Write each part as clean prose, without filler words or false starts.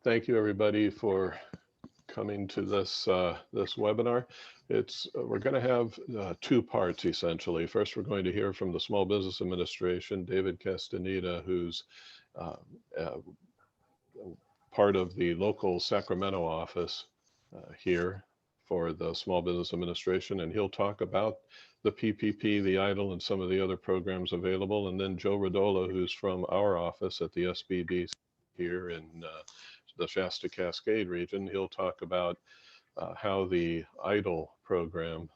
Thank you, everybody, for coming to this webinar. We're going to have two parts essentially. First, we're going to hear from the Small Business Administration, David Castaneda, who's uh, uh, part of the local Sacramento office here for the Small Business Administration, and he'll talk about the PPP, the EIDL, and some of the other programs available. And then Joe Rodola, who's from our office at the SBDC here in the Shasta-Cascade region, he'll talk about how the EIDL program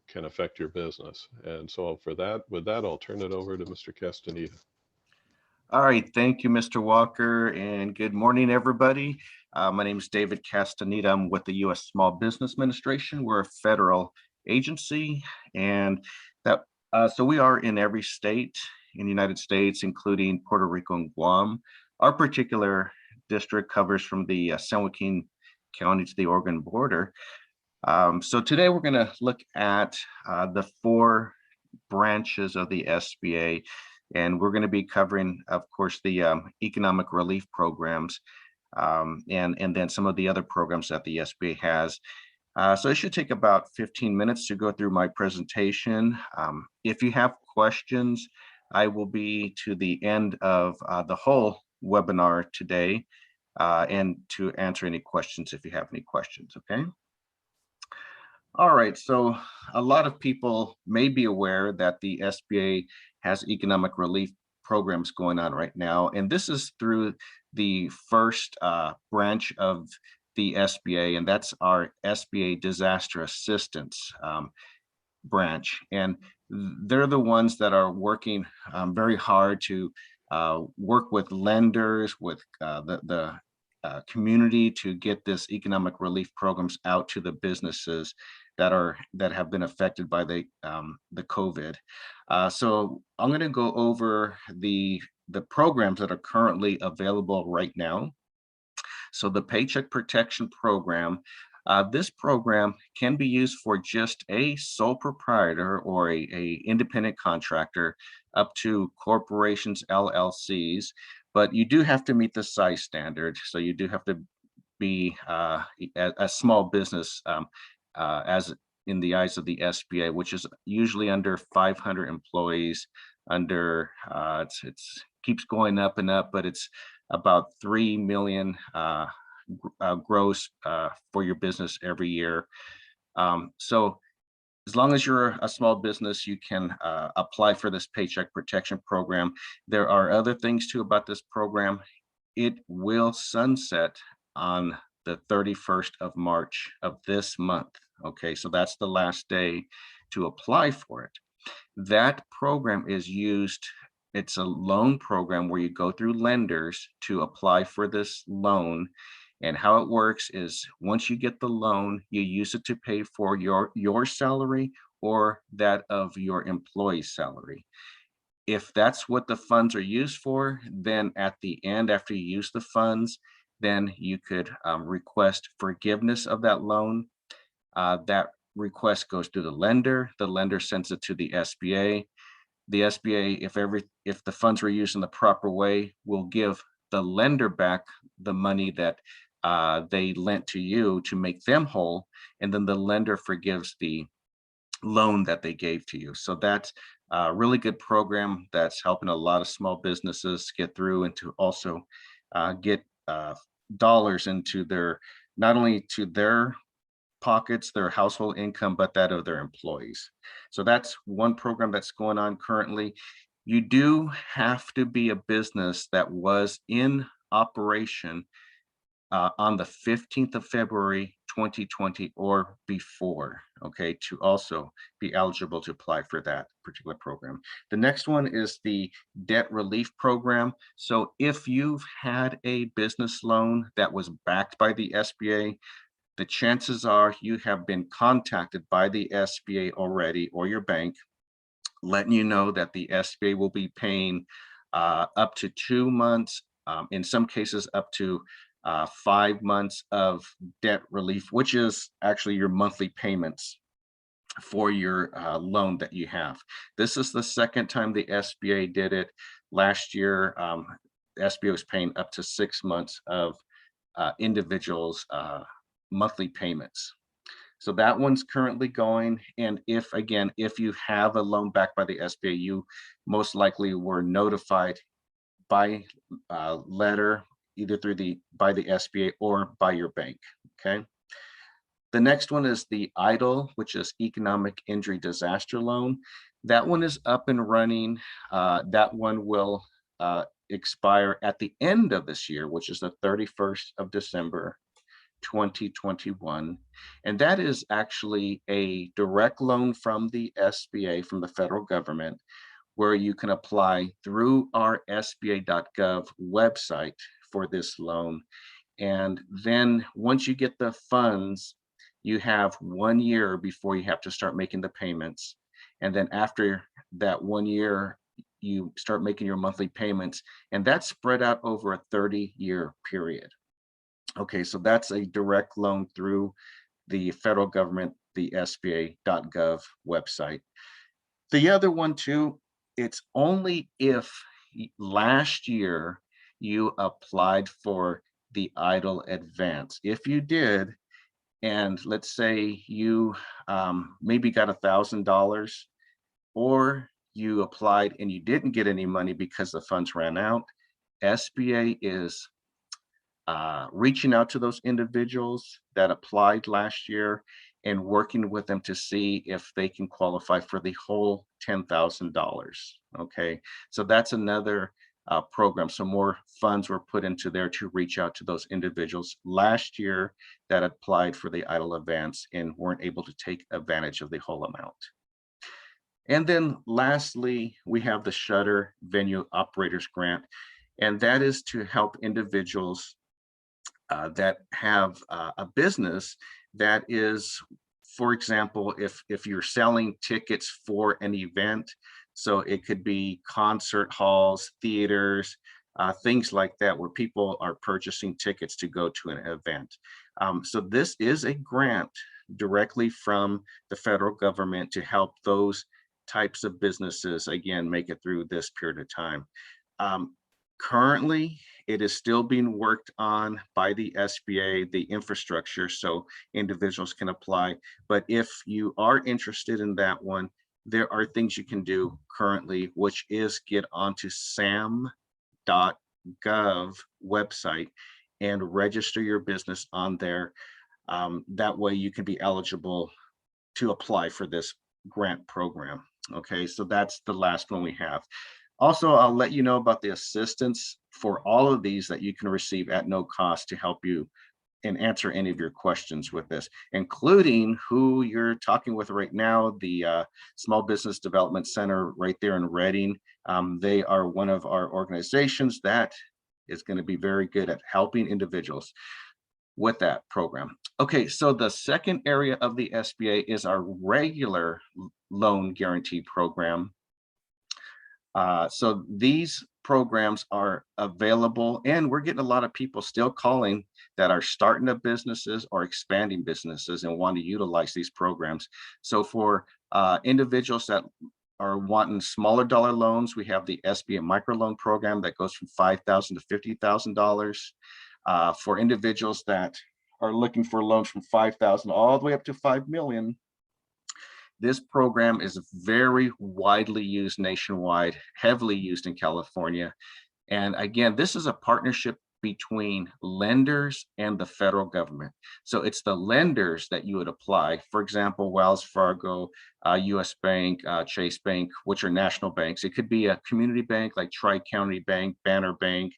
can affect your business. And so with that, I'll turn it over to Mr. Castaneda. All right, thank you, Mr. Walker, and good morning, everybody. My name is David Castaneda. I'm with the U.S. Small Business Administration. We're a federal agency, and so we are in every state in the United States, including Puerto Rico and Guam. Our particular district covers from the San Joaquin County to the Oregon border. So today we're going to look at the 4 branches of the SBA. And we're going to be covering, of course, the economic relief programs and then some of the other programs that the SBA has. So it should take about 15 minutes to go through my presentation. If you have questions, I will be to the end of the whole webinar today and to answer any questions if you have any questions, okay? All right, so a lot of people may be aware that the SBA has economic relief programs going on right now, and this is through the first branch of the SBA, and that's our SBA Disaster Assistance branch. And they're the ones that are working very hard to work with lenders, with the community to get this economic relief programs out to the businesses that have been affected by the COVID. So I'm going to go over the programs that are currently available right now. So the Paycheck Protection Program, this program can be used for just a sole proprietor or a independent contractor up to corporations, LLCs, but you do have to meet the size standard. So you do have to be a small business as in the eyes of the SBA, which is usually under 500 employees. Under it's keeps going up and up, but it's about 3 million gross for your business every year. So as long as you're a small business, you can apply for this Paycheck Protection Program. There are other things too about this program. It will sunset on the 31st of March of this month. Okay, so that's the last day to apply for it. That program is used, it's a loan program where you go through lenders to apply for this loan. And how it works is once you get the loan, you use it to pay for your salary or that of your employee's salary. If that's what the funds are used for, then at the end, after you use the funds, then you could request forgiveness of that loan. That request goes to the lender sends it to the SBA. The SBA, if the funds were used in the proper way, will give the lender back the money that they lent to you to make them whole, and then the lender forgives the loan that they gave to you. So that's a really good program that's helping a lot of small businesses get through and to also get dollars into not only to their pockets, their household income, but that of their employees. So that's one program that's going on currently. You do have to be a business that was in operation on the 15th of February, 2020 or before, okay, to also be eligible to apply for that particular program. The next one is the debt relief program. So if you've had a business loan that was backed by the SBA, the chances are you have been contacted by the SBA already or your bank, letting you know that the SBA will be paying up to 2 months, in some cases up to 5 months of debt relief, which is actually your monthly payments for your loan that you have. This is the second time the SBA did it. Last year, the SBA was paying up to 6 months of individuals' monthly payments. So that one's currently going. And if you have a loan backed by the SBA, you most likely were notified by letter, either by the SBA or by your bank. Okay. The next one is the EIDL, which is Economic Injury Disaster Loan. That one is up and running. That one will expire at the end of this year, which is the 31st of December, 2021. And that is actually a direct loan from the SBA, from the federal government, where you can apply through our SBA.gov website for this loan. And then once you get the funds, you have 1 year before you have to start making the payments. And then after that 1 year, you start making your monthly payments, and that's spread out over a 30-year period. Okay, so that's a direct loan through the federal government, the SBA.gov website. The other one too, it's only if last year you applied for the EIDL advance. If you did, and let's say you maybe got $1,000, or you applied and you didn't get any money because the funds ran out, SBA is reaching out to those individuals that applied last year and working with them to see if they can qualify for the whole $10,000. Okay, so that's another program. So more funds were put into there to reach out to those individuals last year that applied for the EIDL advance and weren't able to take advantage of the whole amount. And then lastly, we have the Shutter Venue Operators Grant, and that is to help individuals that have a business that is, for example, if you're selling tickets for an event, so it could be concert halls, theaters, things like that, where people are purchasing tickets to go to an event. So this is a grant directly from the federal government to help those types of businesses, again, make it through this period of time. Currently, it is still being worked on by the SBA, the infrastructure, so individuals can apply. But if you are interested in that one, there are things you can do currently, which is get onto sam.gov website and register your business on there. That way you can be eligible to apply for this grant program. Okay, so that's the last one we have. Also, I'll let you know about the assistance for all of these that you can receive at no cost to help you and answer any of your questions with this, including who you're talking with right now, the Small Business Development Center right there in Reading. They are one of our organizations that is going to be very good at helping individuals with that program. Okay, so the second area of the SBA is our regular loan guarantee program. So these programs are available, and we're getting a lot of people still calling that are starting up businesses or expanding businesses and want to utilize these programs. So for individuals that are wanting smaller dollar loans, we have the SBA microloan program that goes from $5,000 to $50,000. For individuals that are looking for loans from $5,000 all the way up to $5 million, this program is very widely used nationwide, heavily used in California. And again, this is a partnership between lenders and the federal government. So it's the lenders that you would apply. For example, Wells Fargo, US Bank, Chase Bank, which are national banks. It could be a community bank like Tri-County Bank, Banner Bank,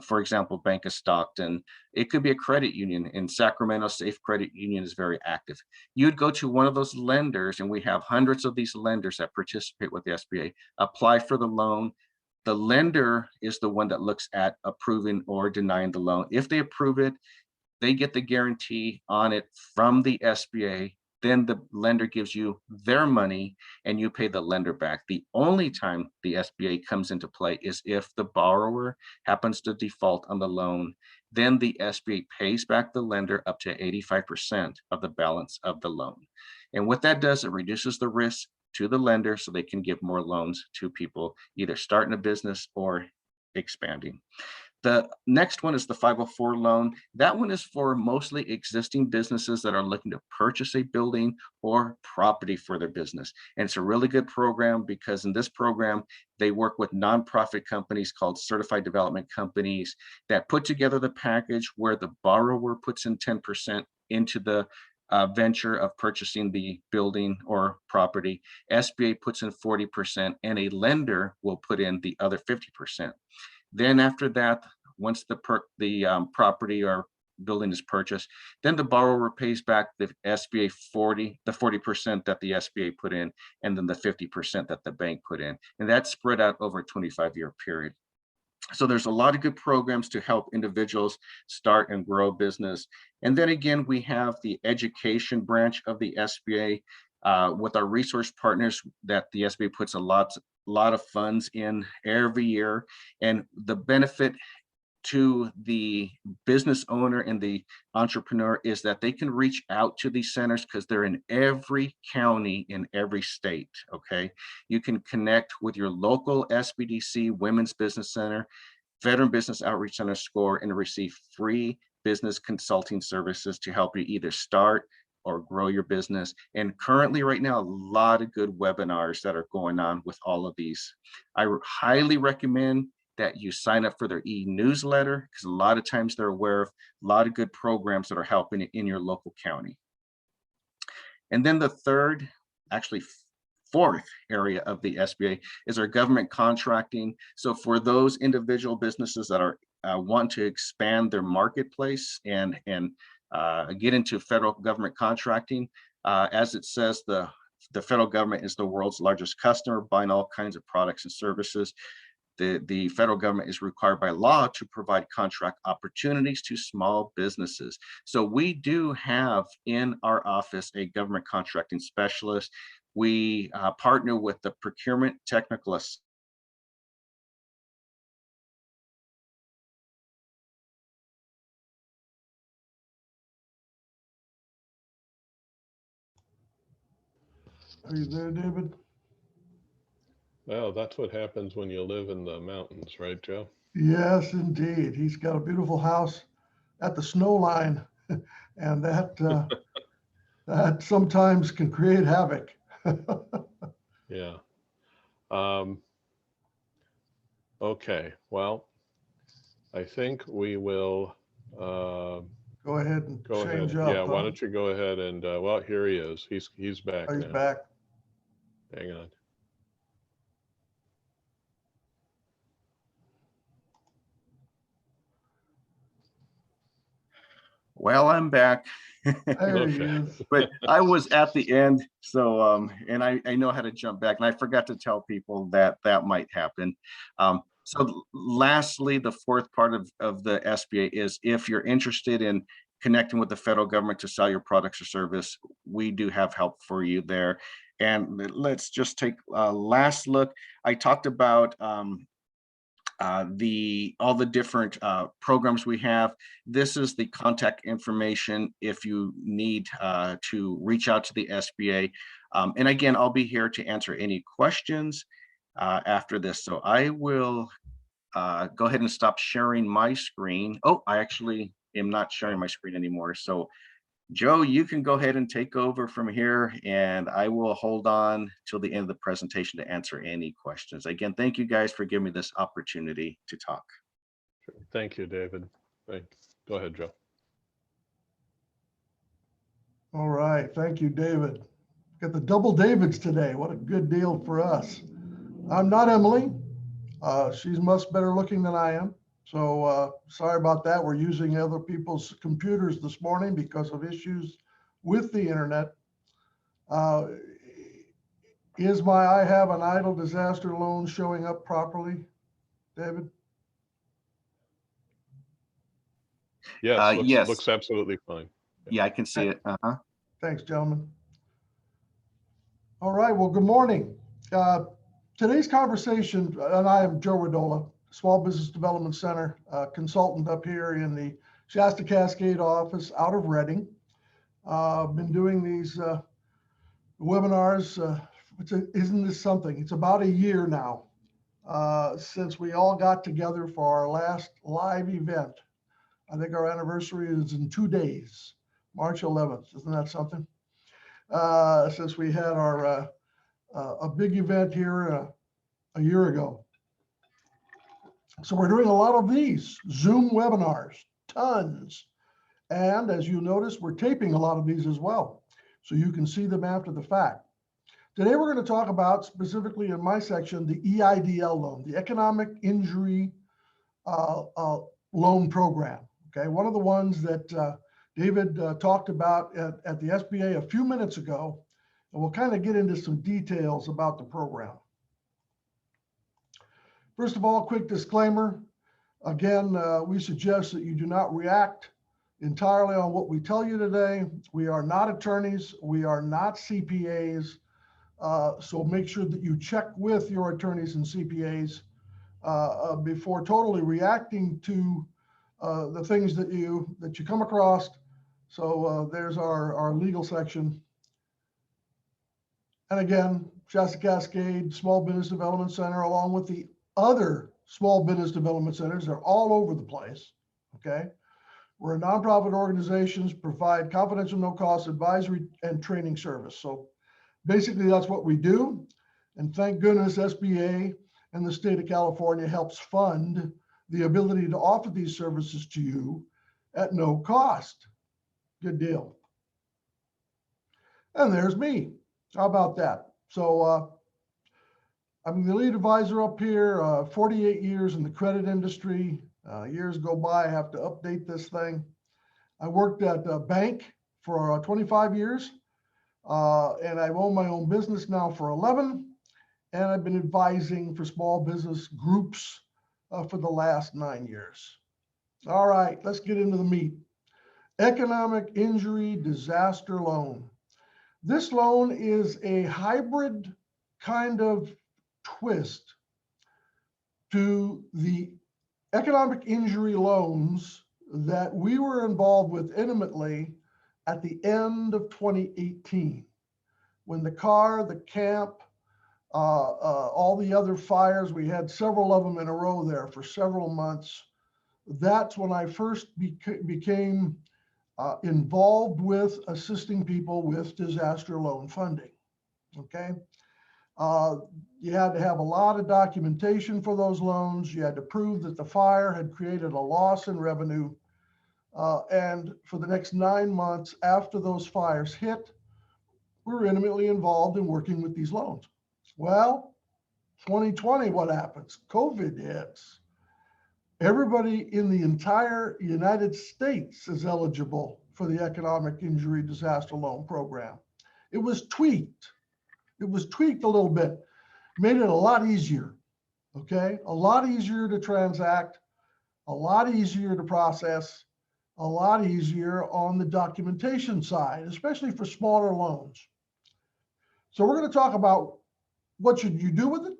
for example, Bank of Stockton. It could be a credit union. In Sacramento, Safe Credit Union is very active. You'd go to one of those lenders, and we have hundreds of these lenders that participate with the SBA, apply for the loan. The lender is the one that looks at approving or denying the loan. If they approve it, they get the guarantee on it from the SBA. Then the lender gives you their money and you pay the lender back. The only time the SBA comes into play is if the borrower happens to default on the loan. Then the SBA pays back the lender up to 85% of the balance of the loan. And what that does, it reduces the risk to the lender so they can give more loans to people either starting a business or expanding. The next one is the 504 loan. That one is for mostly existing businesses that are looking to purchase a building or property for their business. And it's a really good program because in this program, they work with nonprofit companies called certified development companies that put together the package where the borrower puts in 10% into the venture of purchasing the building or property. SBA puts in 40% and a lender will put in the other 50%. Then after that, once the property or building is purchased, then the borrower pays back the SBA 40% that the SBA put in, and then the 50% that the bank put in. And that's spread out over a 25-year period. So there's a lot of good programs to help individuals start and grow business. And then again, we have the education branch of the SBA with our resource partners that the SBA puts a lot of funds in every year. And the benefit to the business owner and the entrepreneur is that they can reach out to these centers because they're in every county in every state. Okay, you can connect with your local SBDC, Women's Business Center, Veteran Business Outreach Center SCORE, and receive free business consulting services to help you either start or grow your business. And currently right now, a lot of good webinars that are going on with all of these. I highly recommend that you sign up for their e-newsletter because a lot of times they're aware of a lot of good programs that are helping in your local county. And then the third, actually fourth area of the SBA is our government contracting. So for those individual businesses that are want to expand their marketplace and get into federal government contracting, as it says, the federal government is the world's largest customer, buying all kinds of products and services. The federal government is required by law to provide contract opportunities to small businesses. So we do have in our office a government contracting specialist. We partner with the procurement technical Are you there, David? Well, that's what happens when you live in the mountains, right, Joe? Yes, indeed. He's got a beautiful house at the snow line, and that sometimes can create havoc. Yeah. Okay. Well, I think we will Go ahead and go ahead. change up. Yeah. Why don't you go ahead and well, here he is. He's back Oh, he's now. back. Hang on. Well, I'm back. There he is. But I was at the end, so and I know how to jump back, and I forgot to tell people that that might happen. So lastly, the fourth part of the SBA is if you're interested in connecting with the federal government to sell your products or service, we do have help for you there. And let's just take a last look. I talked about all the different programs we have. This is the contact information if you need to reach out to the SBA. And again, I'll be here to answer any questions after this. So I will go ahead and stop sharing my screen. Oh, I actually am not sharing my screen anymore. So Joe, you can go ahead and take over from here, and I will hold on till the end of the presentation to answer any questions. Again, thank you guys for giving me this opportunity to talk. Thank you, David. Go ahead, Joe. All right. Thank you, David. Got the double Davids today. What a good deal for us. I'm not Emily. She's much better looking than I am. So sorry about that. We're using other people's computers this morning because of issues with the internet. Is my I have an idle disaster loan showing up properly, David? Yes, Yes. Looks absolutely fine. Yeah, I can see it. Thanks, gentlemen. All right. Well, good morning. Today's conversation, and I am Joe Rodola, Small Business Development Center consultant up here in the Shasta-Cascade office out of Reading. I've been doing these webinars. Isn't this something? It's about a year now. since we all got together for our last live event. I think our anniversary is in 2 days, March 11th. Isn't that something? Since we had our a big event here a year ago. So we're doing a lot of these Zoom webinars, tons. And as you notice, we're taping a lot of these as well, so you can see them after the fact. Today, we're going to talk about, specifically in my section, the EIDL loan, the Economic Injury Loan Program. Okay, one of the ones that David talked about at the SBA a few minutes ago, and we'll kind of get into some details about the program. First of all, quick disclaimer. Again, we suggest that you do not react entirely on what we tell you today. We are not attorneys. We are not CPAs. So make sure that you check with your attorneys and CPAs before totally reacting to the things that you come across. So there's our legal section. And again, Shasta-Cascade Small Business Development Center, along with the other small business development centers, they're all over the place. Okay, we're a nonprofit organizations, provide confidential, no-cost advisory and training service. So basically, that's what we do. And thank goodness SBA and the state of California helps fund the ability to offer these services to you at no cost. Good deal. And there's me. How about that? So I'm the lead advisor up here, 48 years in the credit industry. Years go by, I have to update this thing. I worked at a bank for 25 years. And I've owned my own business now for 11, and I've been advising for small business groups for the last 9 years. All right, let's get into the meat. Economic Injury Disaster Loan. This loan is a hybrid kind of twist to the economic injury loans that we were involved with intimately at the end of 2018, when the car, the camp, all the other fires, we had several of them in a row there for several months. That's when I first became involved with assisting people with disaster loan funding. Okay. You had to have a lot of documentation for those loans. You had to prove that the fire had created a loss in revenue. And for the next 9 months after those fires hit, we were intimately involved in working with these loans. Well, 2020, what happens? COVID hits. Everybody in the entire United States is eligible for the Economic Injury Disaster Loan Program. It was tweaked. It was tweaked a little bit, made it a lot easier, okay? A lot easier to transact, a lot easier to process, a lot easier on the documentation side, especially for smaller loans. So we're going to talk about what should you do with it,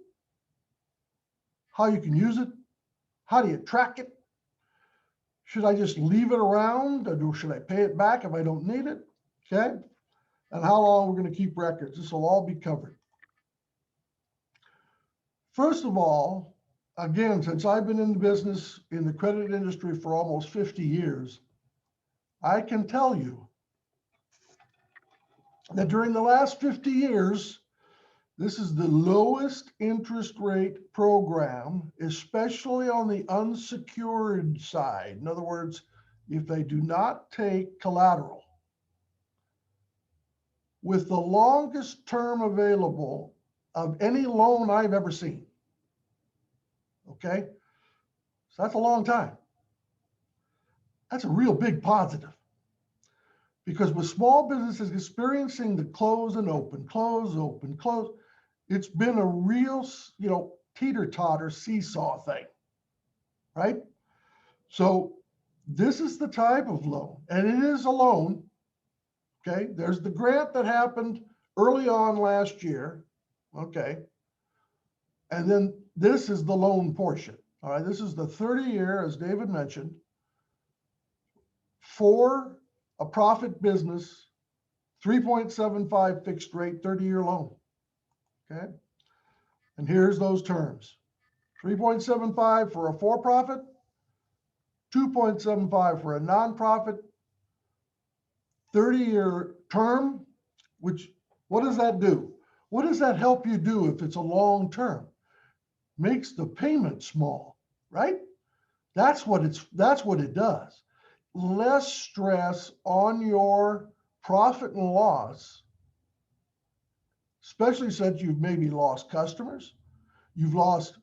how you can use it, how do you track it, should I just leave it around, or should I pay it back if I don't need it, okay, and how long we're going to keep records. This will all be covered. First of all, again, since I've been in the business, in the credit industry for almost 50 years, I can tell you that during the last 50 years, this is the lowest interest rate program, especially on the unsecured side. In other words, if they do not take collateral, with the longest term available of any loan I've ever seen. Okay, so that's a long time. That's a real big positive. Because with small businesses experiencing the close and open, close, open, close, it's been a real, teeter-totter seesaw thing, right? So this is the type of loan, and it is a loan, okay? There's the grant that happened early on last year, okay? And then this is the loan portion, all right? This is the 30-year, as David mentioned, for a profit business, 3.75 fixed rate, 30-year loan. Okay. And here's those terms. 3.75 for a for-profit, 2.75 for a nonprofit, 30-year term, which, what does that do? What does that help you do if it's a long term? Makes the payment small, right? That's what it does. Less stress on your profit and loss, especially since you've maybe lost customers, you've lost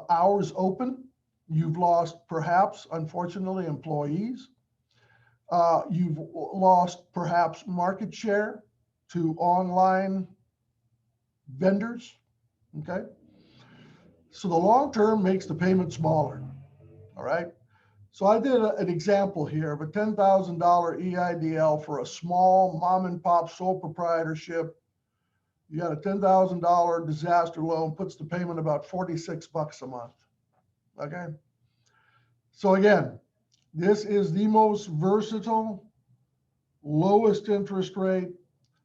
hours open, you've lost perhaps, unfortunately, employees, you've lost perhaps market share to online vendors, okay? So the long term makes the payment smaller, all right? So I did an example here of a $10,000 EIDL for a small mom and pop sole proprietorship. You got a $10,000 disaster loan, puts the payment about 46 bucks a month, okay? So again, this is the most versatile, lowest interest rate,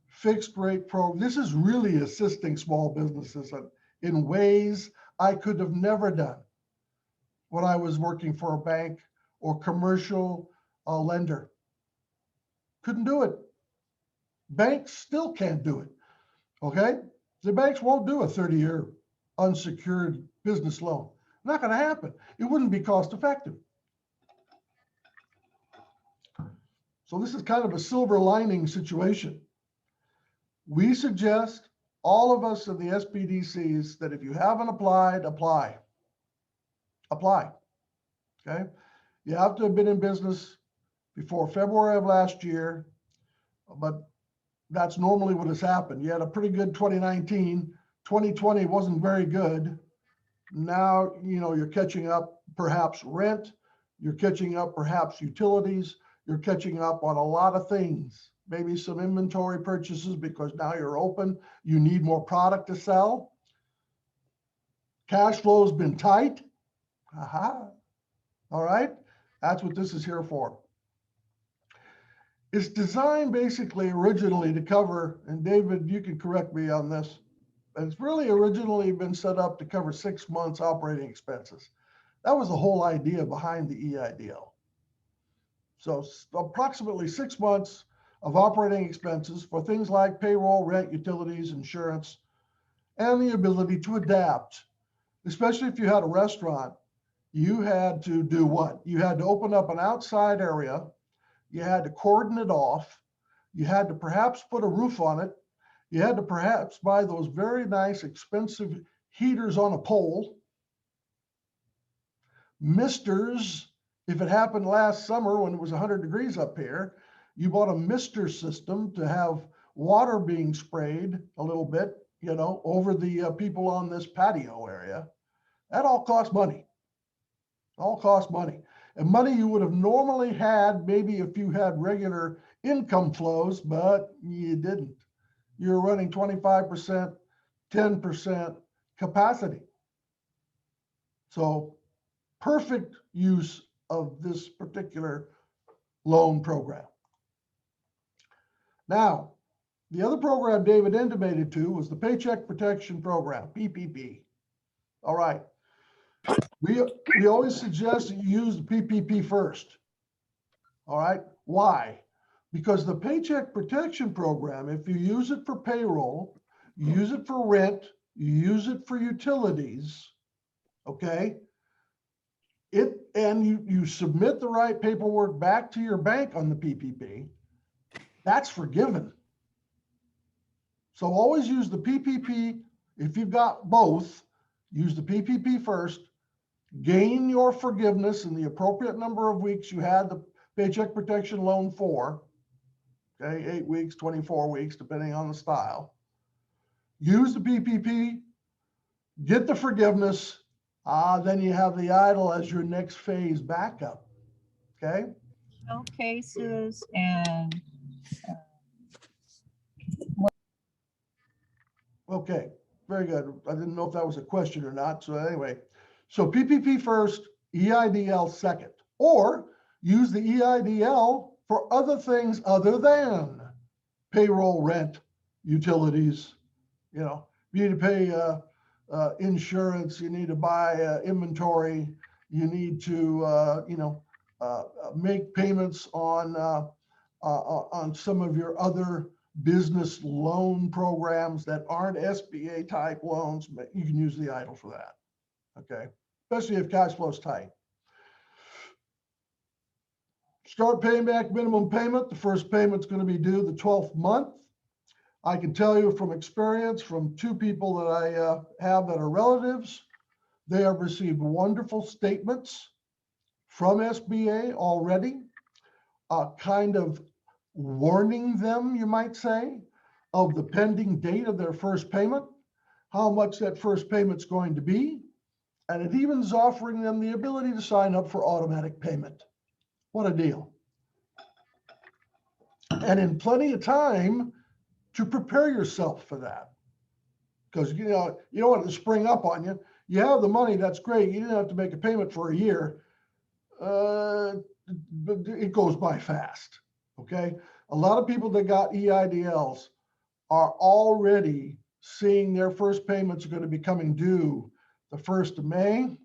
fixed rate program. This is really assisting small businesses in ways I could have never done when I was working for a bank or commercial lender. Couldn't do it. Banks still can't do it, okay? The banks won't do a 30-year unsecured business loan. Not gonna happen. It wouldn't be cost effective. So this is kind of a silver lining situation. We suggest all of us in the SBDCs that if you haven't applied, apply. Apply, okay? You have to have been in business before February of last year, but that's normally what has happened. You had a pretty good 2019. 2020 wasn't very good. Now, you know, you're catching up perhaps rent, you're catching up perhaps utilities, you're catching up on a lot of things. Maybe some inventory purchases because now you're open, you need more product to sell. Cash flow's been tight. Aha. All right, that's what this is here for. It's designed basically originally to cover, and David, you can correct me on this, but it's really originally been set up to cover 6 months operating expenses. That was the whole idea behind the EIDL. So approximately 6 months of operating expenses for things like payroll, rent, utilities, insurance, and the ability to adapt. Especially if you had a restaurant, you had to do what? You had to open up an outside area, you had to cordon it off, you had to perhaps put a roof on it, you had to perhaps buy those very nice expensive heaters on a pole, misters. If it happened last summer when it was 100 degrees up here, you bought a mister system to have water being sprayed a little bit, you know, over the people on this patio area. That all costs money. All costs money. And money you would have normally had maybe if you had regular income flows, but you didn't. You're running 25%, 10% capacity. So perfect use of this particular loan program. Now, the other program David intimated to was the Paycheck Protection Program, PPP. All right. We always suggest that you use the PPP first. All right. Why? Because the Paycheck Protection Program, if you use it for payroll, you use it for rent, you use it for utilities, okay? And you submit the right paperwork back to your bank on the PPP, that's forgiven. So always use the PPP. If you've got both, use the PPP first, gain your forgiveness in the appropriate number of weeks you had the Paycheck Protection Loan for, okay, 8 weeks, 24 weeks, depending on the style. Use the PPP, get the forgiveness, then you have the EIDL as your next phase backup, okay? Showcases and Okay, very good. I didn't know if that was a question or not. So anyway, so PPP first, EIDL second, or use the EIDL for other things other than payroll, rent, utilities. You know, you need to pay insurance, you need to buy inventory, you need to, make payments on some of your other business loan programs that aren't SBA type loans, but you can use the EIDL for that. Okay, especially if cash flow is tight. Start paying back minimum payment. The first payment's going to be due the 12th month. I can tell you from experience from 2 people that I have that are relatives, they have received wonderful statements from SBA already, kind of warning them, you might say, of the pending date of their first payment, how much that first payment's going to be, and it even is offering them the ability to sign up for automatic payment. What a deal. And in plenty of time to prepare yourself for that. Because you don't want it to spring up on you. You have the money, that's great. You didn't have to make a payment for a year. But it goes by fast, okay? A lot of people that got EIDLs are already seeing their first payments are going to be coming due the 1st of May.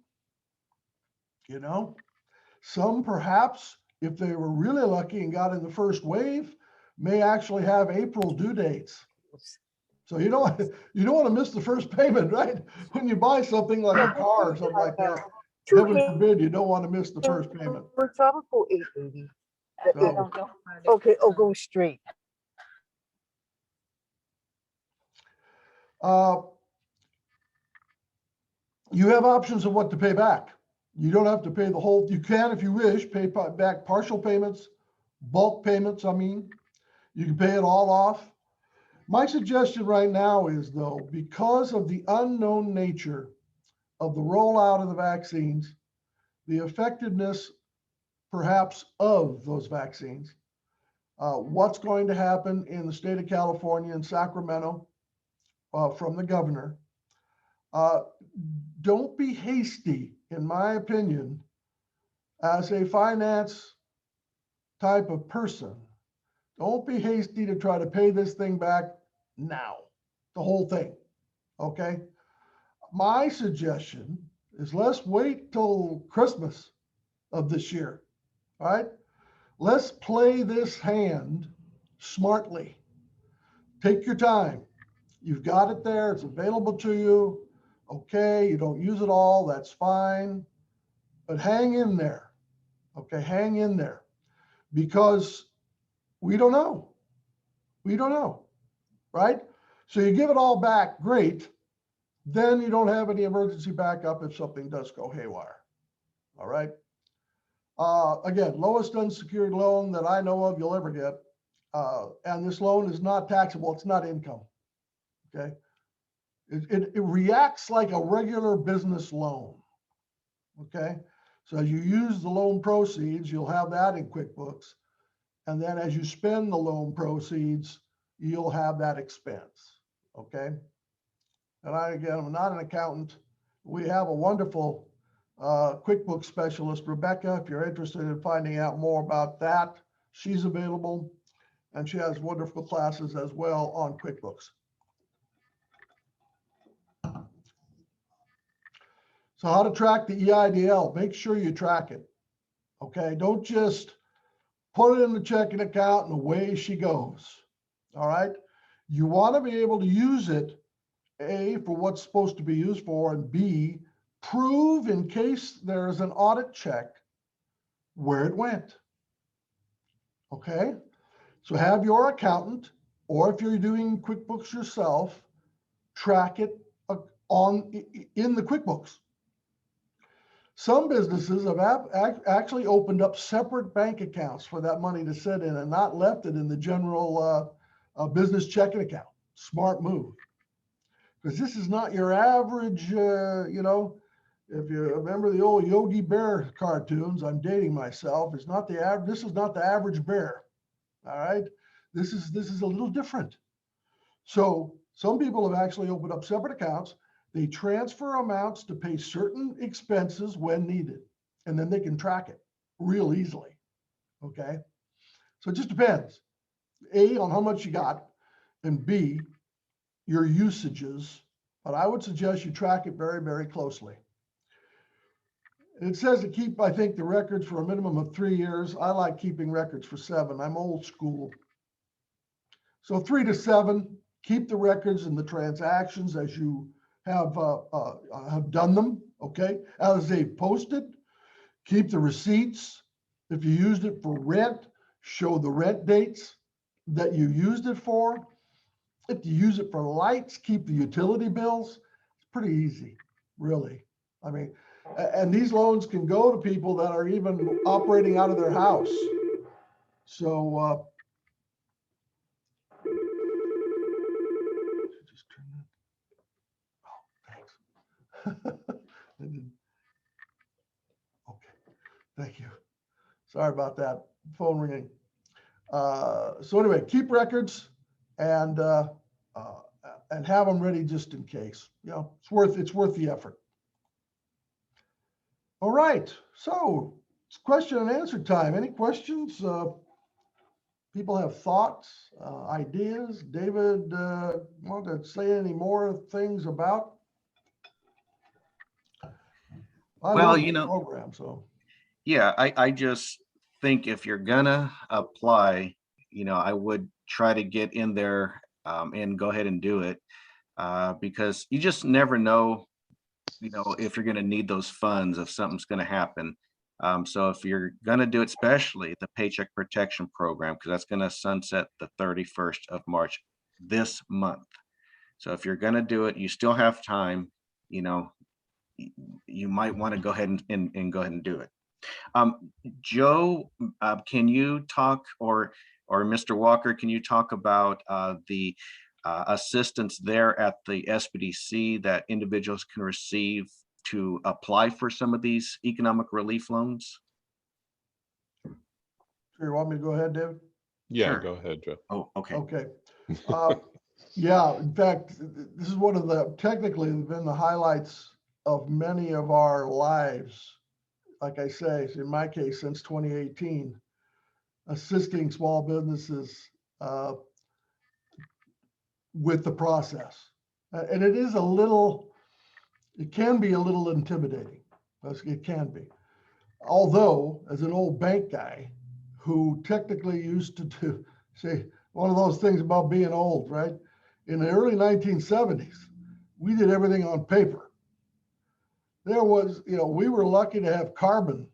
Some perhaps, if they were really lucky and got in the first wave, may actually have April due dates. So you don't want to miss the first payment, right? When you buy something like a car or something like that, heaven forbid, you don't want to miss the first payment. We're tropical 880. So, Okay, go straight. you have options of what to pay back. You don't have to pay the whole, you can, if you wish, pay back partial payments, bulk payments, I mean. You can pay it all off. My suggestion right now is, though, because of the unknown nature of the rollout of the vaccines, the effectiveness perhaps of those vaccines, what's going to happen in the state of California and Sacramento from the governor, don't be hasty, in my opinion, as a finance type of person. Don't be hasty to try to pay this thing back now, the whole thing, okay? My suggestion is let's wait till Christmas of this year, all right? Let's play this hand smartly. Take your time. You've got it there, it's available to you. Okay, you don't use it all, that's fine. But hang in there, okay? Hang in there, because we don't know. We don't know, right? So you give it all back, great. Then you don't have any emergency backup if something does go haywire, all right? Again, lowest unsecured loan that I know of you'll ever get. And this loan is not taxable, it's not income, okay? It reacts like a regular business loan, okay? So as you use the loan proceeds, you'll have that in QuickBooks. And then as you spend the loan proceeds, you'll have that expense, okay? And I'm not an accountant. We have a wonderful QuickBooks specialist, Rebecca. If you're interested in finding out more about that, she's available. And she has wonderful classes as well on QuickBooks. So how to track the EIDL, make sure you track it, okay? Don't just put it in the checking account and away she goes, all right? You want to be able to use it, A, for what's supposed to be used for, and B, prove in case there's an audit check where it went, okay? So have your accountant, or if you're doing QuickBooks yourself, track it in the QuickBooks. Some businesses have actually opened up separate bank accounts for that money to sit in and not left it in the general business checking account. Smart move. Because this is not your average, if you remember the old Yogi Bear cartoons, I'm dating myself, it's not the average, this is not the average bear, all right? This is a little different. So some people have actually opened up separate accounts. They transfer amounts to pay certain expenses when needed, and then they can track it real easily, okay? So it just depends, A, on how much you got, and B, your usages but I would suggest you track it very, very closely. It says to keep, I think, the records for a minimum of 3 years. I like keeping records for 7. I'm old school. So 3 to 7, keep the records and the transactions as you have done them, okay? As they posted, keep the receipts. If you used it for rent, show the rent dates that you used it for. If you use it for lights, keep the utility bills. It's pretty easy, really. I mean, and these loans can go to people that are even operating out of their house. So, just turn that. Oh, thanks. Okay, thank you. Sorry about that, phone ringing. So anyway, keep records and have them ready just in case. You know, it's worth the effort. All right, so it's question and answer time. Any questions? People have thoughts, ideas. David, want to say any more things about? Well, you know, program, so. Yeah, I just think if you're gonna apply, you know, I would try to get in there and go ahead and do it because you just never know, you know, if you're gonna need those funds, if something's gonna happen. So if you're gonna do it, especially the Paycheck Protection Program, because that's gonna sunset the 31st of March this month. So if you're gonna do it, you still have time, you know, you might want to go ahead and go ahead and do it. Joe, can you talk, or Mr. Walker, can you talk about the assistance there at the SBDC that individuals can receive to apply for some of these economic relief loans? Sure, you want me to go ahead, David? Yeah, Sure. go ahead, Joe. Oh, okay. Okay. Yeah, in fact, this is one of the, technically been the highlights of many of our lives. Like I say, in my case, since 2018, assisting small businesses with the process. And it is it can be a little intimidating. It can be. Although, as an old bank guy who technically used to say one of those things about being old, right? In the early 1970s, we did everything on paper. There was, you know, we were lucky to have carbon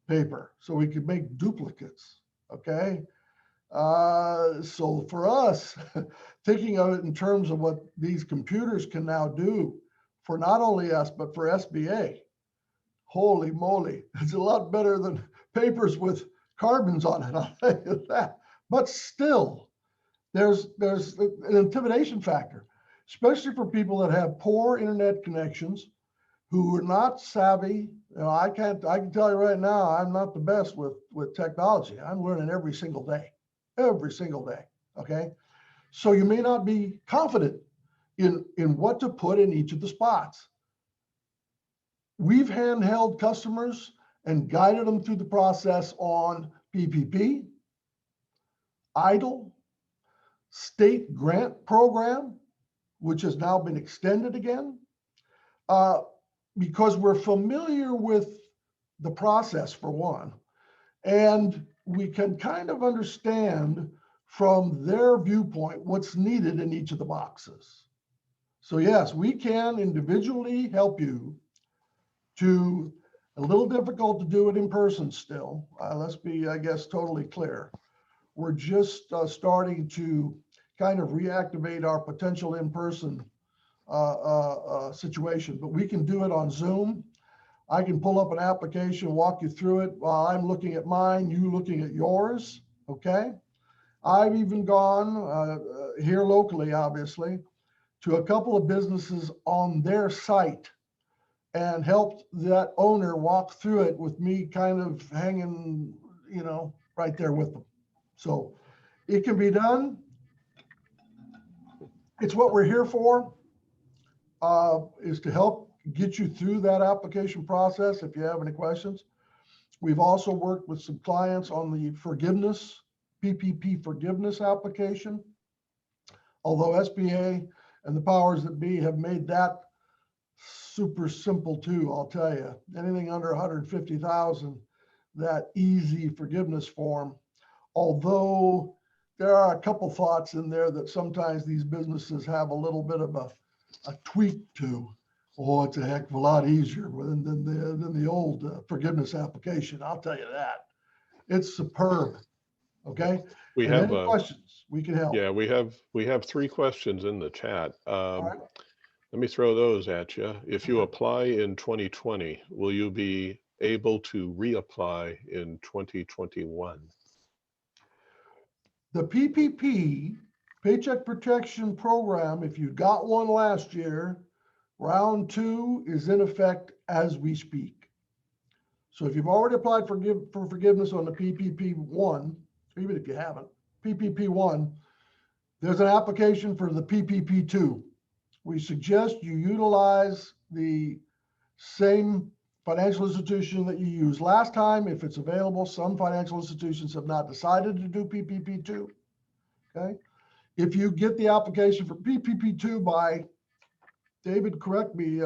paper so we could make duplicates, okay? So for us, thinking of it in terms of what these computers can now do for not only us, but for SBA, holy moly, it's a lot better than papers with carbons on it, I'll tell you that. But still, there's an intimidation factor, especially for people that have poor internet connections, who are not savvy. You know, I can tell you right now, I'm not the best with technology. I'm learning every single day, okay? So you may not be confident in what to put in each of the spots. We've handheld customers and guided them through the process on PPP, EIDL, state grant program, which has now been extended again, because we're familiar with the process, for one, and we can kind of understand from their viewpoint what's needed in each of the boxes. So yes, we can individually help you. To a little difficult to do it in person still. Let's be, I guess, totally clear. We're just starting to kind of reactivate our potential in-person situation, but we can do it on Zoom. I can pull up an application, walk you through it while I'm looking at mine, you looking at yours, okay? I've even gone here locally, obviously, to a couple of businesses on their site and helped that owner walk through it with me kind of hanging, you know, right there with them. So it can be done. It's what we're here for, is to help get you through that application process if you have any questions. We've also worked with some clients on the forgiveness, PPP forgiveness application. Although SBA And the powers that be have made that super simple too, I'll tell you. Anything under 150,000, that easy forgiveness form. Although there are a couple thoughts in there that sometimes these businesses have a little bit of a tweak to. Oh, it's a heck of a lot easier than the old forgiveness application. I'll tell you that. It's superb. Okay. We And have any questions, we can help. yeah, we have 3 questions in the chat. All right. Let me throw those at you. If you apply in 2020, will you be able to reapply in 2021? The PPP, Paycheck Protection Program, if you got one last year, round 2 is in effect as we speak. So if you've already applied for forgiveness on the PPP 1, even if you haven't, PPP 1, there's an application for the PPP 2. We suggest you utilize the same financial institution that you used last time if it's available. Some financial institutions have not decided to do PPP 2. Okay. If you get the application for PPP 2 by, David, correct me,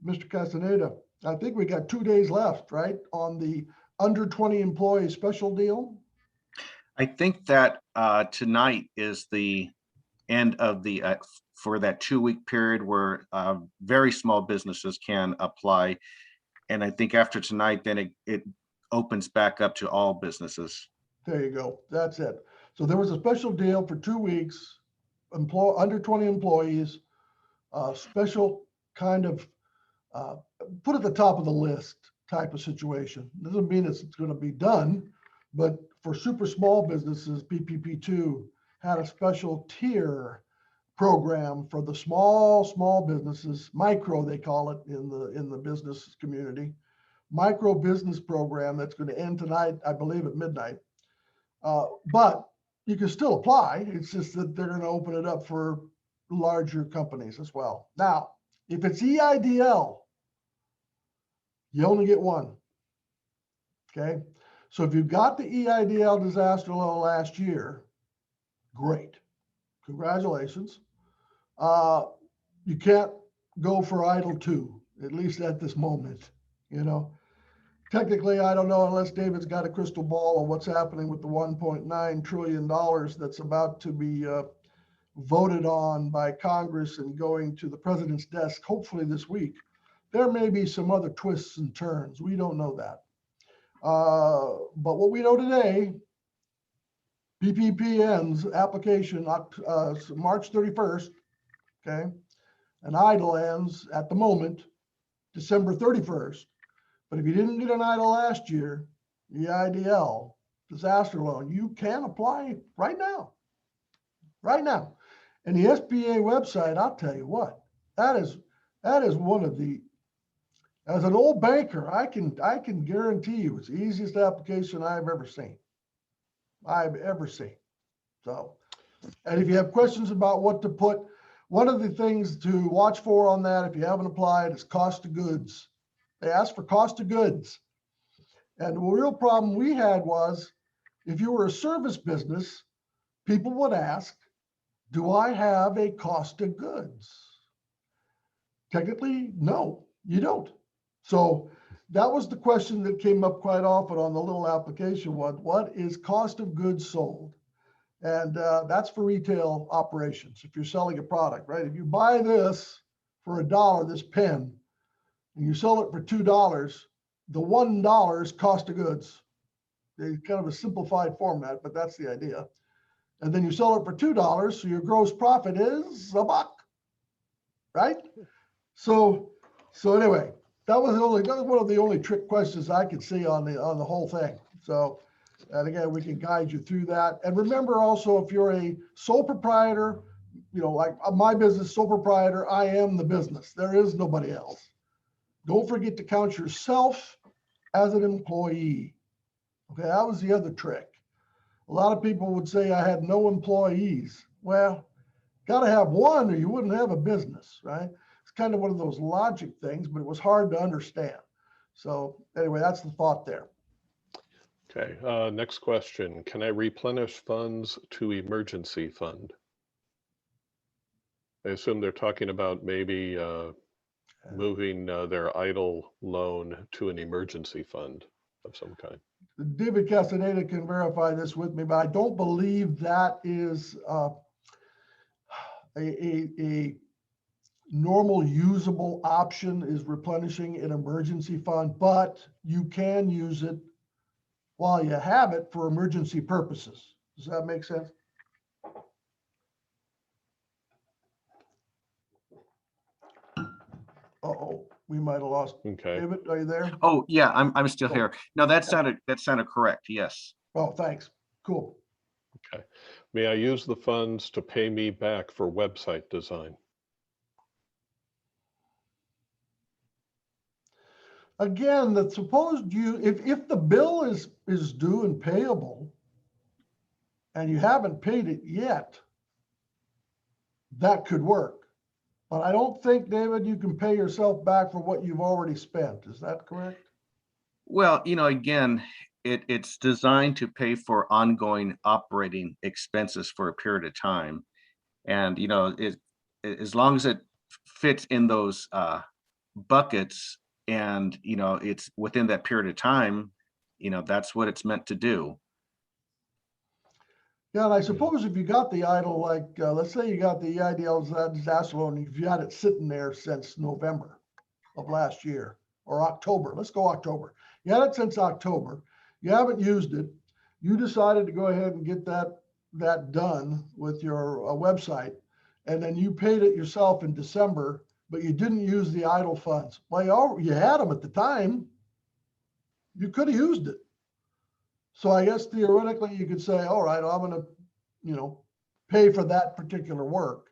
Mr. Castaneda, I think we got 2 days left, right, on the under 20 employee special deal. I think that tonight is the end of the for that 2-week period where very small businesses can apply. And I think after tonight, then it opens back up to all businesses. There you go. That's it. So there was a special deal for 2 weeks, under 20 employees, special kind of put at the top of the list type of situation. Doesn't mean it's going to be done, but for super small businesses, PPP2 had a special tier program for the small businesses, micro they call it in the business community, micro business program that's going to end tonight, I believe at midnight. But you can still apply. It's just that they're going to open it up for larger companies as well. Now, if it's EIDL, you only get one. Okay. So if you got the EIDL disaster loan last year, great. Congratulations. You can't go for EIDL 2, at least at this moment. You know, technically, I don't know unless David's got a crystal ball on what's happening with the $1.9 trillion that's about to be voted on by Congress and going to the president's desk, hopefully this week. There may be some other twists and turns. We don't know that. But what we know today, PPP ends application March 31st, okay? And EIDL ends at the moment, December 31st. But if you didn't get an EIDL last year, the EIDL disaster loan, you can apply right now. Right now. And the SBA website, I'll tell you what, that is one of the, as an old banker, I can guarantee you it's the easiest application I've ever seen. So, and if you have questions about what to put, one of the things to watch for on that, if you haven't applied, is cost of goods. They ask for cost of goods. And the real problem we had was, if you were a service business, people would ask, do I have a cost of goods? Technically, no, you don't. So that was the question that came up quite often on the little application one. What is cost of goods sold? And that's for retail operations. If you're selling a product, right? If you buy this for $1, this pen, and you sell it for $2, the $1 is cost of goods. It's kind of a simplified format, but that's the idea. And then you sell it for $2, so your gross profit is $1, right? So anyway, that was one of the only trick questions I could see on the whole thing. So, and again, we can guide you through that. And remember also, if you're a sole proprietor, you know, like my business, sole proprietor, I am the business. There is nobody else. Don't forget to count yourself as an employee. Okay, that was the other trick. A lot of people would say I had no employees. Well, got to have one or you wouldn't have a business, right? It's kind of one of those logic things, but it was hard to understand. So anyway, that's the thought there. Okay, next question. Can I replenish funds to emergency fund? I assume they're talking about maybe moving their idle loan to an emergency fund of some kind. David Castaneda can verify this with me, but I don't believe that is a normal usable option is replenishing an emergency fund, but you can use it while you have it for emergency purposes. Does that make sense? Uh-oh, we might have lost. Okay. David, are you there? Oh, yeah, I'm still here. No, that sounded correct. Yes. Oh, thanks. Cool. Okay. May I use the funds to pay me back for website design? Again, that supposed you, if the bill is due and payable and you haven't paid it yet, that could work. But I don't think, David, you can pay yourself back for what you've already spent. Is that correct? Well, again, it's designed to pay for ongoing operating expenses for a period of time. And, as long as it fits in those buckets and, it's within that period of time, that's what it's meant to do. Yeah, and I suppose if you got the idle, like, let's say you got the EIDL disaster loan, if you had it sitting there since November of last year or October, let's go October. You had it since October, you haven't used it, you decided to go ahead and get that done with your website, and then you paid it yourself in December, but you didn't use the idle funds. Well, you had them at the time. You could have used it. So I guess theoretically you could say, all right, I'm going to, pay for that particular work.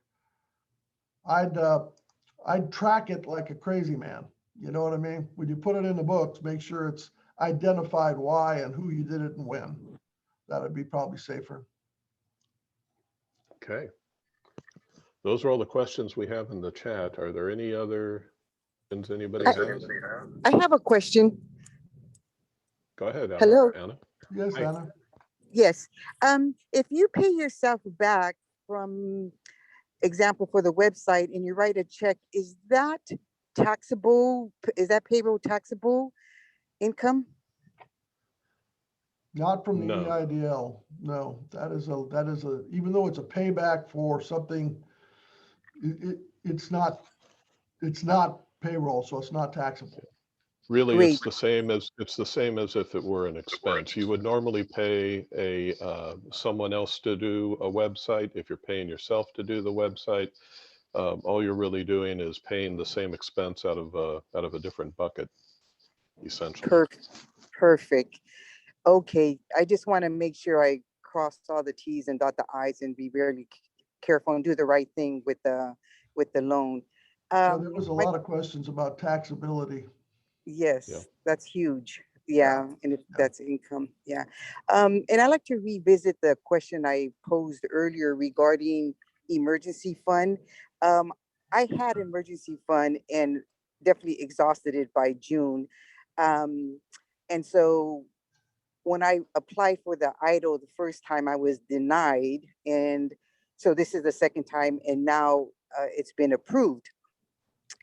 I'd track it like a crazy man. You know what I mean? When you put it in the books, make sure it's identified why and who you did it and when. That'd be probably safer. Okay. Those are all the questions we have in the chat. Are there any other questions anybody has? I have a question. Go ahead, Anna. Hello. Anna. Yes, Hi. Anna. Yes. If you pay yourself back from example for the website and you write a check, is that taxable? Is that payroll taxable income? Not from the No. EIDL. No, that is a, even though it's a payback for something, it's not payroll, so it's not taxable. Really, Great. it's the same as if it were an expense. You would normally pay someone else to do a website. If you're paying yourself to do the website, all you're really doing is paying the same expense out of a different bucket, essentially. Perfect. Okay. I just want to make sure I cross all the T's and dot the I's and be really careful and do the right thing with the loan. So there was a lot of questions about taxability. Yes, Yeah. that's huge. Yeah, and if that's income, yeah. And I'd like to revisit the question I posed earlier regarding emergency fund. I had emergency fund and definitely exhausted it by June. And so when I applied for the EIDL the first time, I was denied. And so this is the second time, and now it's been approved.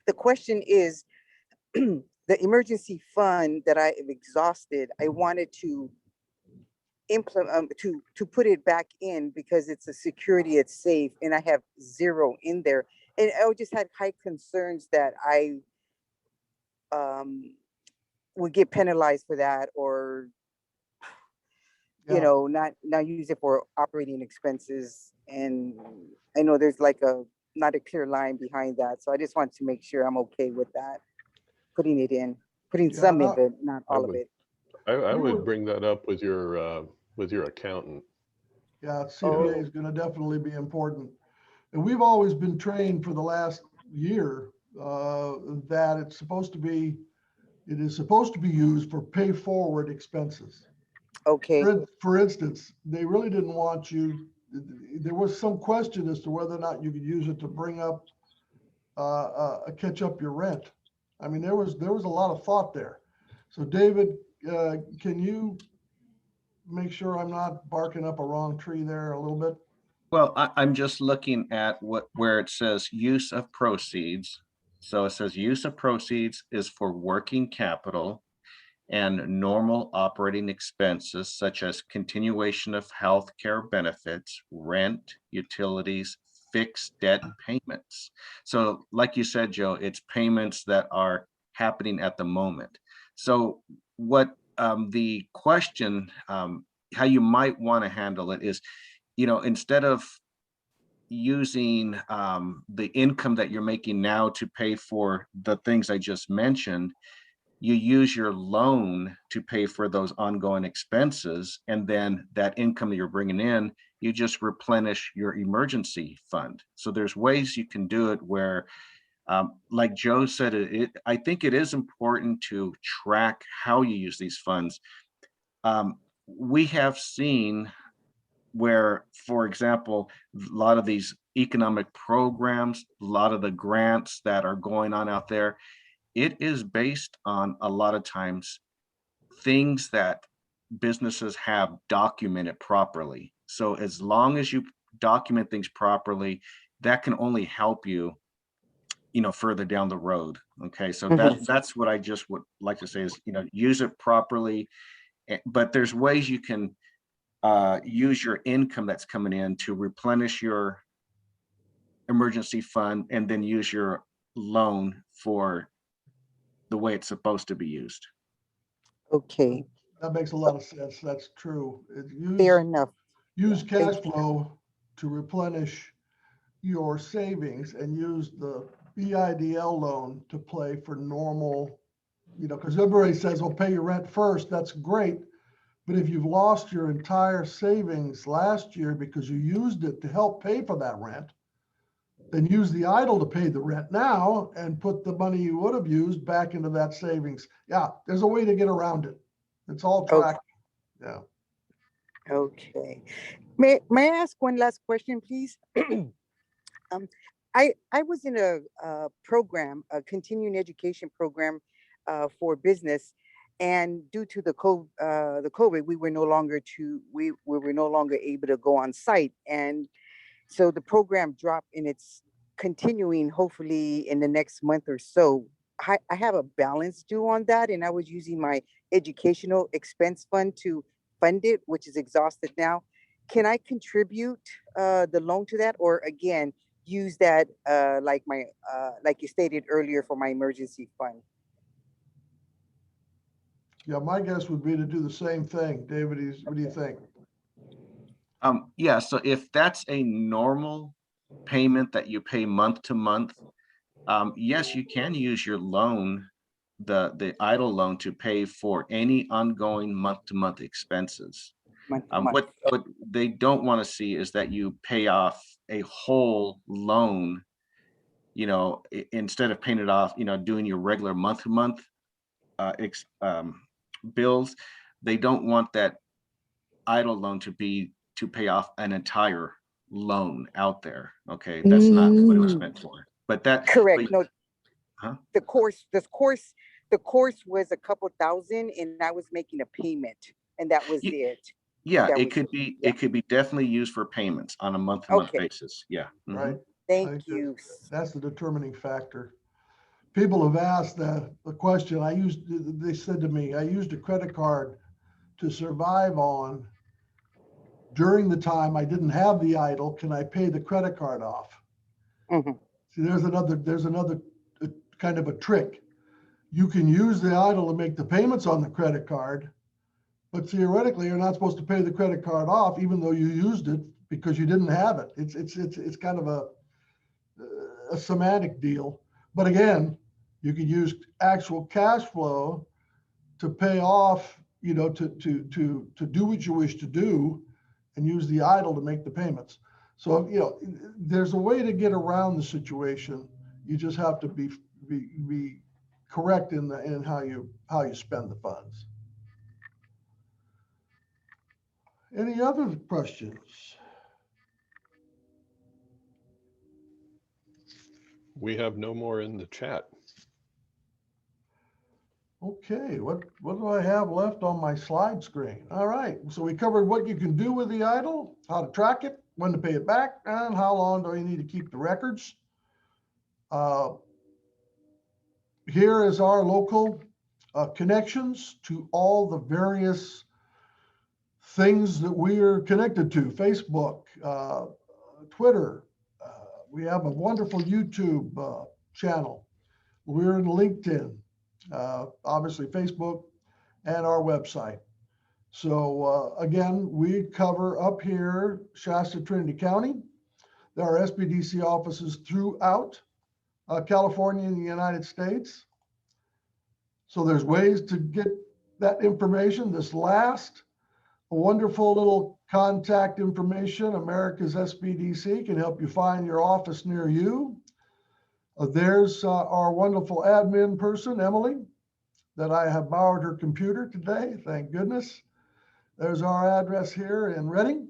The question is, the emergency fund that I have exhausted, I wanted to implement, to put it back in because it's a security, it's safe, and I have zero in there. And I just had high concerns that I would get penalized for that, or Yeah. not use it for operating expenses. And I know there's like not a clear line behind that. So I just want to make sure I'm okay with that. Putting some in, but not all of it. I would bring that up with your accountant. Yeah, CPA is going to definitely be important. And we've always been trained for the last year that it is supposed to be used for pay forward expenses. Okay. For instance, they really didn't want you, there was some question as to whether or not you could use it to bring up, catch up your rent. I mean, there was a lot of thought there. So David, can you make sure I'm not barking up a wrong tree there a little bit? Well, I'm just looking at where it says use of proceeds. So it says use of proceeds is for working capital and normal operating expenses such as continuation of health care benefits, rent, utilities, fixed debt payments. So like you said, Joe, it's payments that are happening at the moment. So what the question, how you might want to handle it is, instead of using the income that you're making now to pay for the things I just mentioned, you use your loan to pay for those ongoing expenses, and then that income that you're bringing in, you just replenish your emergency fund. So there's ways you can do it where, like Joe said, I think it is important to track how you use these funds. We have seen where, for example, a lot of these economic programs, a lot of the grants that are going on out there, it is based on a lot of times things that businesses have documented properly. So as long as you document things properly, that can only help you, further down the road. Okay, so that's what I just would like to say is, use it properly. But there's ways you can use your income that's coming in to replenish your emergency fund, and then use your loan for the way it's supposed to be used. Okay, That makes a lot of sense. That's true. fair enough. Use Thank cash flow to replenish your savings and use the EIDL loan to play for normal, because everybody says, well, pay your rent first. That's great. But if you've lost your entire savings last year because you used it to help pay for that rent, then use the EIDL to pay the rent now and put the money you would have used back into that savings. Yeah, there's a way to get around it. It's all tracked. Yeah. Okay. May I ask one last question, please? I was in a program, a continuing education program for business, and due to the COVID, we were no longer able to go on site, and so the program dropped, and it's continuing hopefully in the next month or so. I have a balance due on that, and I was using my educational expense fund to fund it, which is exhausted now. Can I contribute the loan to that, or again use that like you stated earlier for my emergency fund? Yeah, my guess would be to do the same thing. David, what do you think? Yeah, so if that's a normal payment that you pay month to month, yes, you can use your loan, the EIDL loan, to pay for any ongoing month-to-month expenses. What they don't want to see is that you pay off a whole loan, instead of paying it off, doing your regular month-to-month bills. They don't want that EIDL loan to pay off an entire loan out there. Okay, that's not what it was meant for. But that correct. No, huh? the course was a couple thousand, and I was making a payment, and that was it. Yeah, That it was could it. be Yeah. it could be definitely used for payments on a month-to-month Okay. basis. Yeah. Right. Thank you. That's the determining factor. People have asked the question. They said to me, I used a credit card to survive on during the time I didn't have the EIDL. Can I pay the credit card off? See, there's another kind of a trick. You can use the EIDL to make the payments on the credit card, but theoretically you're not supposed to pay the credit card off even though you used it because you didn't have it. It's kind of a semantic deal. But again, you could use actual cash flow to pay off, to do what you wish to do, and use the EIDL to make the payments. So, there's a way to get around the situation. You just have to be correct in how you spend the funds. Any other questions? We have no more in the chat. Okay, what do I have left on my slide screen? All right, so we covered what you can do with the EIDL, how to track it, when to pay it back, and how long do you need to keep the records. Here is our local connections to all the various things that we are connected to: Facebook, Twitter. We have a wonderful YouTube channel. We're in LinkedIn, obviously Facebook, and our website. So again, we cover up here Shasta, Trinity County. There are SBDC offices throughout California and the United States. So there's ways to get that information. This last wonderful little contact information, America's SBDC, can help you find your office near you. There's our wonderful admin person, Emily, that I have borrowed her computer today, thank goodness. There's our address here in Reading,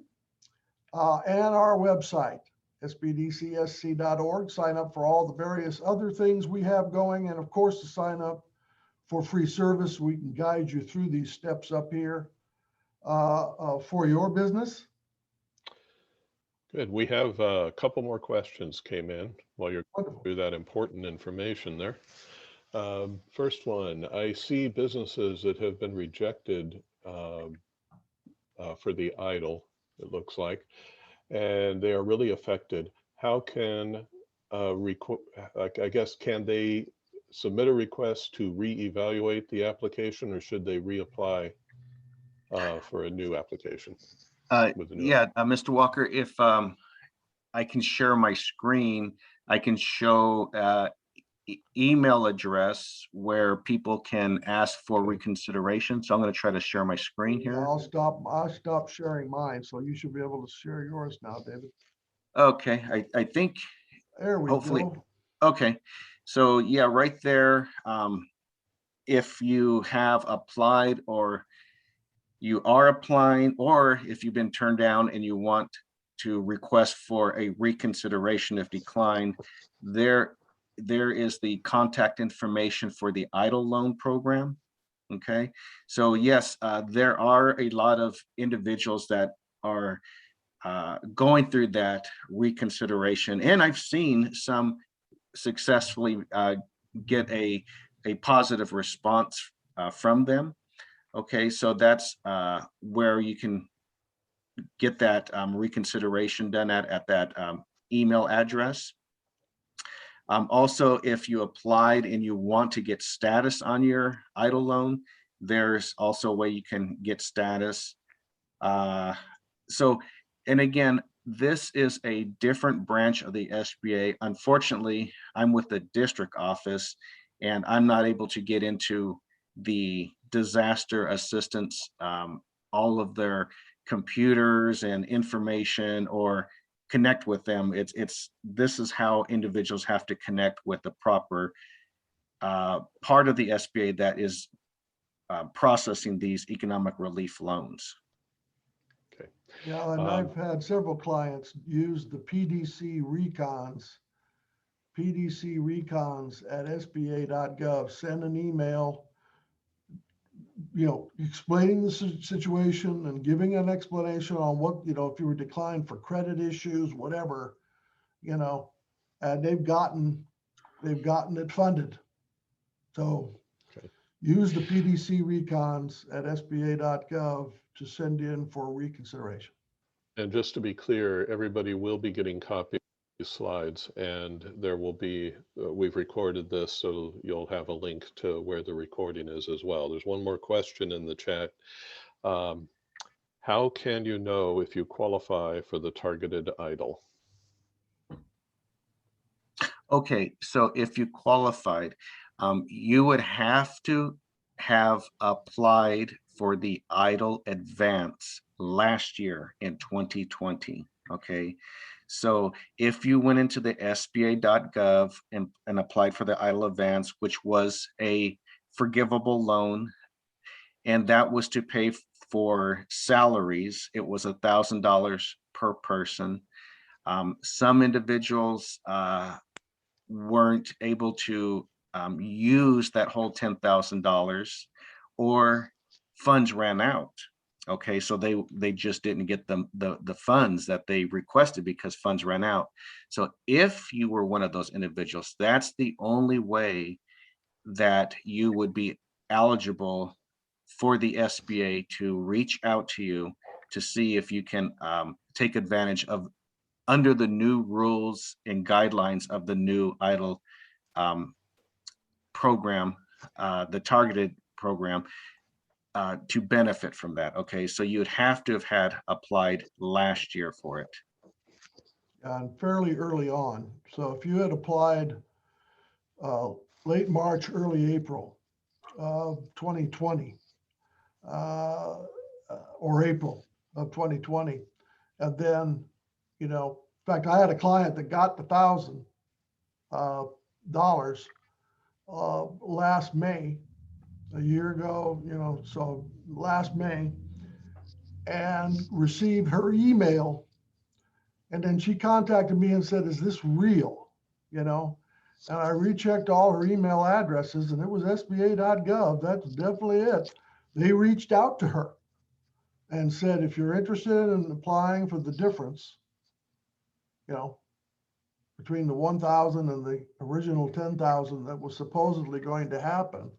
and our website, sbdcsc.org. Sign up for all the various other things we have going, and of course, to sign up for free service. We can guide you through these steps up here for your business. Good. We have a couple more questions came in while you're Wonderful. through that important information there. First one, I see businesses that have been rejected for the EIDL, it looks like, and they are really affected. How can, I guess, can they submit a request to reevaluate the application, or should they reapply for a new application? Yeah, Mr. Walker, if I can share my screen, I can show email address where people can ask for reconsideration. So I'm going to try to share my screen here. I'll stop sharing mine, so you should be able to share yours now, David. Okay, I think There we hopefully. go. Okay, so yeah, right there. If you have applied, or you are applying, or if you've been turned down and you want to request for a reconsideration if declined, there is the contact information for the EIDL loan program. Okay, so yes, there are a lot of individuals that are going through that reconsideration, and I've seen some successfully get a positive response from them. Okay, so that's where you can get that reconsideration done at that email address. Also, if you applied and you want to get status on your EIDL loan, there's also a way you can get status. So, and again, this is a different branch of the SBA. Unfortunately, I'm with the district office, and I'm not able to get into the disaster assistance, all of their computers and information, or connect with them. This is how individuals have to connect with the proper part of the SBA that is processing these economic relief loans. Okay. Yeah, and I've had several clients use the PDC recons at sba.gov. Send an email, explaining the situation and giving an explanation on what, if you were declined for credit issues, whatever, and they've gotten it funded. So Okay. Use the PDC recons at sba.gov to send in for reconsideration. And just to be clear, everybody will be getting copies of these slides, and there will be, we've recorded this, so you'll have a link to where the recording is as well. There's one more question in the chat. How can you know if you qualify for the targeted EIDL? Okay, so if you qualified, you would have to have applied for the EIDL advance last year in 2020. Okay, so if you went into the SBA.gov and applied for the EIDL advance, which was a forgivable loan, and that was to pay for salaries, it was $1,000 per person. Some individuals weren't able to use that whole $10,000, or funds ran out. Okay, so they just didn't get the funds that they requested because funds ran out. So if you were one of those individuals, that's the only way that you would be eligible for the SBA to reach out to you to see if you can take advantage of under the new rules and guidelines of the new EIDL program, the targeted program, to benefit from that. Okay, so you would have to have had applied last year for it. And fairly early on. So if you had applied late March, early April of 2020, or April of 2020, and then, you know, in fact, I had a client that got the $1,000 last May, a year ago, you know, so last May, and received her email. And then she contacted me and said, is this real? You know, and I rechecked all her email addresses and it was SBA.gov. That's definitely it. They reached out to her and said, if you're interested in applying for the difference, you know, between the 1,000 and the original 10,000 that was supposedly going to happen,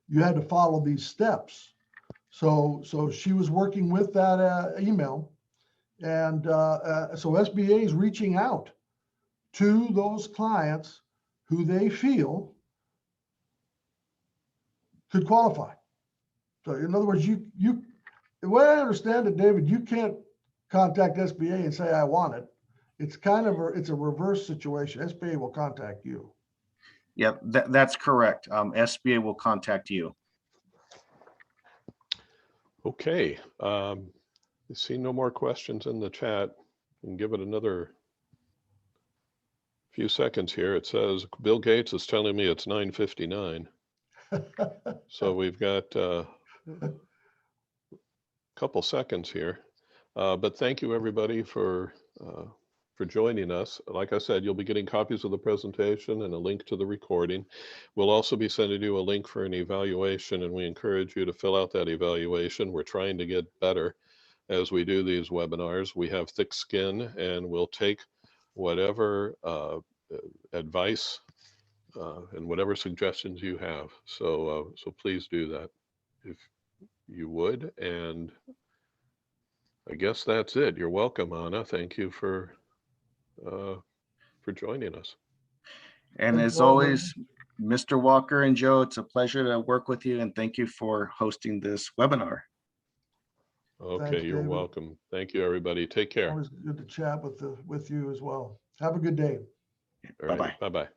you had to follow these steps. So she was working with that email. And so SBA is reaching out to those clients who they feel could qualify. So in other words, the way I understand it, David, you can't contact SBA and say, I want it. It's kind of it's a reverse situation. SBA will contact you. Yep, that's correct. SBA will contact you. Okay. I see no more questions in the chat. And give it another few seconds here. It says Bill Gates is telling me it's 9:59. So we've got a couple seconds here. But thank you everybody for joining us. Like I said, you'll be getting copies of the presentation and a link to the recording. We'll also be sending you a link for an evaluation, and we encourage you to fill out that evaluation. We're trying to get better as we do these webinars. We have thick skin, and we'll take whatever advice and whatever suggestions you have. So please do that if you would. And I guess that's it. You're welcome, Anna. Thank you for joining us. And as always, Mr. Walker and Joe, it's a pleasure to work with you, and thank you for hosting this webinar. Okay, Thanks, you're David. welcome. Thank you, everybody. Take care. Always good to chat with you as well. Have a good day. All right, Bye-bye. bye-bye.